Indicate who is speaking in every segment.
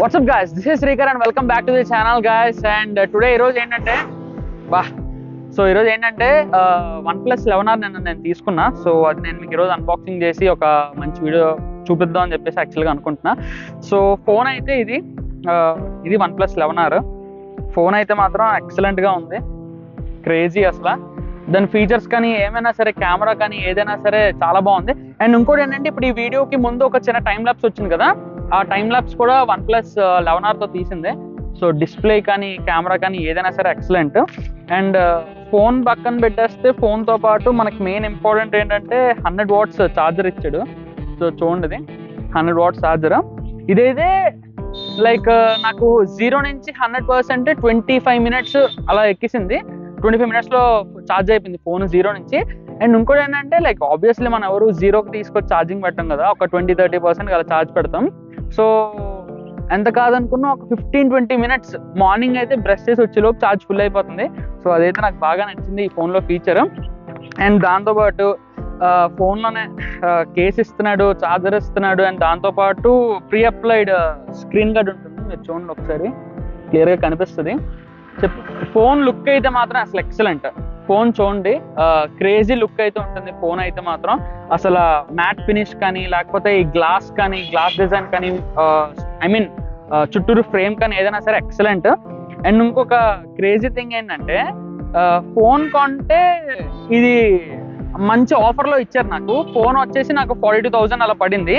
Speaker 1: WhatsApp guys, this is Srikar and welcome back to the channel guys. And today ఈరోజు ఏంటంటే ఈరోజు ఏంటంటే OnePlus 11R నేను తీసుకున్నా. సో అది నేను మీకు ఈరోజు అన్బాక్సింగ్ చేసి ఒక మంచి వీడియో చూపిద్దాం అని చెప్పేసి యాక్చువల్గా అనుకుంటున్నా. సో ఫోన్ అయితే ఇది OnePlus 11R. ఫోన్ అయితే మాత్రం ఎక్సలెంట్గా ఉంది, క్రేజీ అసలు. దాని ఫీచర్స్ కానీ ఏమైనా సరే, కెమెరా కానీ ఏదైనా సరే చాలా బాగుంది. అండ్ ఇంకోటి ఏంటంటే ఇప్పుడు ఈ వీడియోకి ముందు ఒక చిన్న టైం ల్యాప్స్ వచ్చింది కదా, ఆ టైం ల్యాప్స్ కూడా OnePlus 11Rతో తీసిందే. సో డిస్ప్లే కానీ కెమెరా కానీ ఏదైనా సరే ఎక్సలెంట్. అండ్ ఫోన్ పక్కన పెట్టేస్తే ఫోన్తో పాటు మనకి మెయిన్ ఇంపార్టెంట్ ఏంటంటే 100 watts ఛార్జర్ ఇచ్చాడు. సో చూడండి, 100 watts ఛార్జర్. ఇదైతే లైక్ నాకు 0 నుంచి 100% 25 minutes అలా ఎక్కిసింది. 25 minutesలో ఛార్జ్ అయిపోయింది ఫోన్ 0 నుంచి. అండ్ ఇంకోటి ఏంటంటే లైక్ ఆబ్వియస్లీ మనం ఎవరు 0కి తీసుకొచ్చి ఛార్జింగ్ పెట్టాం కదా, ఒక 20-30% అలా ఛార్జ్ పెడతాం. సో ఎంత కాదనుకున్నా ఒక 15-20 minutes మార్నింగ్ అయితే బ్రష్ చేసి వచ్చేలోపు ఛార్జ్ ఫుల్ అయిపోతుంది. సో అదైతే నాకు బాగా నచ్చింది ఈ ఫోన్లో ఫీచర్. అండ్ దాంతోపాటు ఫోన్లోనే కేస్ ఇస్తున్నాడు, ఛార్జర్ ఇస్తున్నాడు. అండ్ దాంతోపాటు ప్రీ అప్లైడ్ స్క్రీన్ గార్డ్ ఉంటుంది, మీరు చూడండి ఒకసారి క్లియర్గా కనిపిస్తుంది. ఫోన్ లుక్ అయితే మాత్రం అసలు ఎక్సలెంట్. ఫోన్ చూడండి, క్రేజీ లుక్ అయితే ఉంటుంది ఫోన్ అయితే మాత్రం. అసలు మ్యాట్ ఫినిష్ కానీ, లేకపోతే ఈ గ్లాస్ కానీ, గ్లాస్ డిజైన్ కానీ, ఐ మీన్ చుట్టూరు ఫ్రేమ్ కానీ ఏదైనా సరే ఎక్సలెంట్. అండ్ ఇంకొక క్రేజీ థింగ్ ఏంటంటే ఫోన్ కొంటే ఇది మంచి ఆఫర్లో ఇచ్చారు నాకు. ఫోన్ వచ్చేసి నాకు 42,000 అలా పడింది.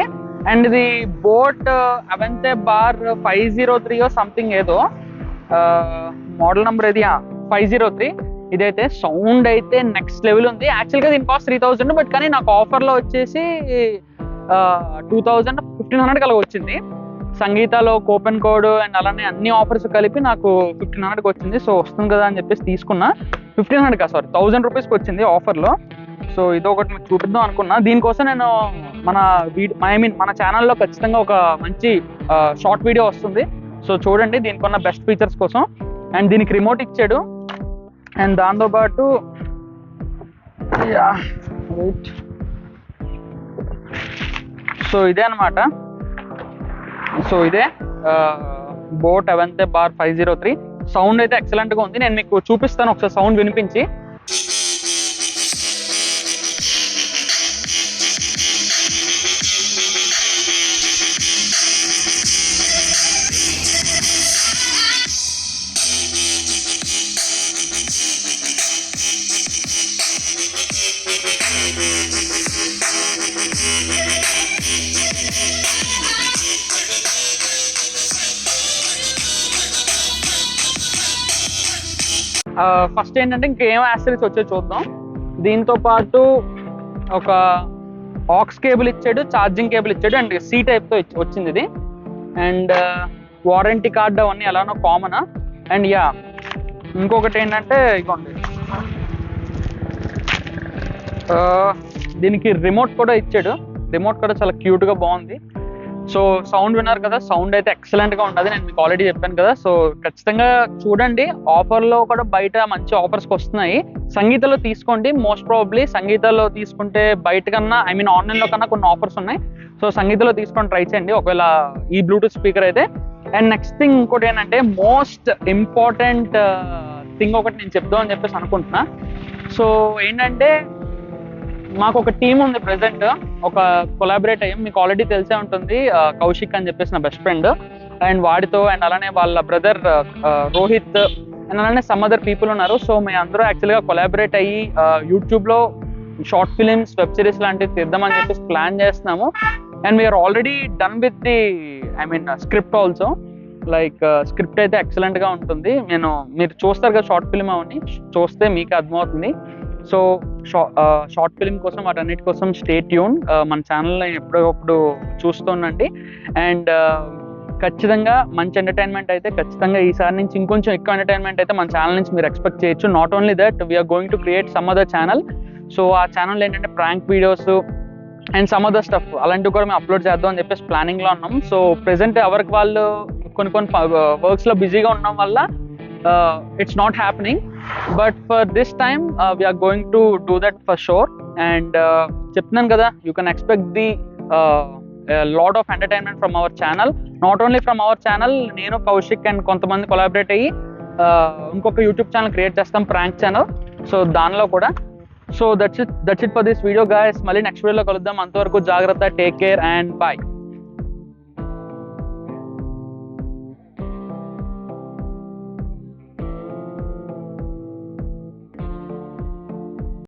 Speaker 1: అండ్ ఇది బోట్ అవెంతే బార్ 503 సంథింగ్ ఏదో మోడల్ నెంబర్, ఇది 503. ఇదైతే సౌండ్ అయితే నెక్స్ట్ లెవెల్ ఉంది. యాక్చువల్గా దీని కాస్ట్ 3,000, బట్ కానీ నాకు ఆఫర్లో వచ్చేసి 2,000-1,500 అలా వచ్చింది. సంగీతాలో కూపన్ కోడ్ అండ్ అలానే అన్ని ఆఫర్స్ కలిపి నాకు 1,500కి వచ్చింది. సో వస్తుంది కదా అని చెప్పేసి తీసుకున్నా. 1,500 కాదు, సారీ, 1,000 రూపీస్కి వచ్చింది ఆఫర్లో. సో ఇది ఒకటి మీకు చూపిద్దాం అనుకున్నా. దీనికోసం నేను మన ఛానల్లో ఖచ్చితంగా ఒక మంచి షార్ట్ వీడియో వస్తుంది. సో చూడండి దీనికి ఉన్న బెస్ట్ ఫీచర్స్ కోసం. అండ్ దీనికి రిమోట్ ఇచ్చాడు. అండ్ దాంతోపాటు సో ఇదే అనమాట. సో ఇదే బోట్ అవెంతే బార్ 503. సౌండ్ అయితే ఎక్సలెంట్గా ఉంది. నేను మీకు చూపిస్తాను, ఒకసారి సౌండ్ వినిపించి. ఫస్ట్ ఏంటంటే ఇంకేం యాక్సెసరీస్ వచ్చే చూద్దాం. దీంతో పాటు ఒక ఆక్స్ కేబుల్ ఇచ్చాడు, ఛార్జింగ్ కేబుల్ ఇచ్చాడు, అండ్ సి టైప్తో వచ్చింది ఇది. అండ్ వారంటీ కార్డు అవన్నీ ఎలానో కామన్. అండ్ ఇంకొకటి ఏంటంటే ఇదిగోండి, దీనికి రిమోట్ కూడా ఇచ్చాడు. రిమోట్ కూడా చాలా క్యూట్గా బాగుంది. సో సౌండ్ విన్నారు కదా, సౌండ్ అయితే ఎక్సలెంట్గా ఉంటుంది. నేను మీకు ఆల్రెడీ చెప్పాను కదా. సో ఖచ్చితంగా చూడండి, ఆఫర్లో కూడా బయట మంచి ఆఫర్స్కి వస్తున్నాయి. సంగీతంలో తీసుకోండి. మోస్ట్ ప్రాబబ్లీ సంగీతంలో తీసుకుంటే బయట కన్నా, ఐ మీన్ ఆన్లైన్లో కన్నా కొన్ని ఆఫర్స్ ఉన్నాయి. సో సంగీతంలో తీసుకొని ట్రై చేయండి ఒకవేళ ఈ బ్లూటూత్ స్పీకర్ అయితే. అండ్ నెక్స్ట్ థింగ్ ఇంకోటి ఏంటంటే మోస్ట్ ఇంపార్టెంట్ థింగ్ ఒకటి నేను చెప్దాం అని చెప్పేసి అనుకుంటున్నా. సో ఏంటంటే మాకు ఒక టీం ఉంది ప్రెసెంట్, ఒక కొలాబరేట్ అయ్యాం. మీకు ఆల్రెడీ తెలిసే ఉంటుంది, కౌశిక్ అని చెప్పేసి నా బెస్ట్ ఫ్రెండ్. అండ్ వాడితో అండ్ అలానే వాళ్ళ బ్రదర్ రోహిత్ అండ్ అలానే సమ్ అదర్ పీపుల్ ఉన్నారు. సో మేము అందరూ యాక్చువల్గా కొలాబరేట్ అయ్యి యూట్యూబ్లో షార్ట్ ఫిలిమ్స్, వెబ్ సిరీస్ లాంటివి తీద్దామని చెప్పేసి ప్లాన్ చేస్తున్నాము. And we're already done with the script also. Like script అయితే ఎక్సలెంట్గా ఉంటుంది. మీరు చూస్తారు కదా షార్ట్ ఫిలిం, అవన్నీ చూస్తే మీకు అర్థమవుతుంది. సో షార్ట్ ఫిల్మ్ కోసం వాటన్నిటి కోసం స్టే ట్యూన్. మన ఛానల్ని ఎప్పుడప్పుడు చూస్తుండండి. అండ్ ఖచ్చితంగా మంచి ఎంటర్టైన్మెంట్ అయితే ఖచ్చితంగా ఈసారి నుంచి ఇంకొంచెం ఎక్కువ ఎంటర్టైన్మెంట్ అయితే మన ఛానల్ నుంచి మీరు ఎక్స్పెక్ట్ చేయొచ్చు. Not only that, we're going to create some other channel. So ఆ ఛానల్ ఏంటంటే prank videos and some other stuff అలాంటివి కూడా మేము అప్లోడ్ చేద్దాం అని చెప్పేసి ప్లానింగ్లో ఉన్నాం. సో ప్రెసెంట్ ఎవరికి వాళ్ళు కొన్ని వర్క్స్లో బిజీగా ఉండడం వల్ల it's not happening, but for this time we are going to do that for sure. And చెప్తున్నాను కదా, you can expect the lot of entertainment from our channel. Not only from our channel, నేను Kaushik and కొంతమంది collaborate అయ్యి ఇంకొక YouTube channel create చేస్తాం, prank channel. So దానిలో కూడా. So that's it for this video guys. మళ్ళీ నెక్స్ట్ వీడియోలో కలుద్దాం. అంతవరకు జాగ్రత్త, టేక్ కేర్ అండ్ బాయ్.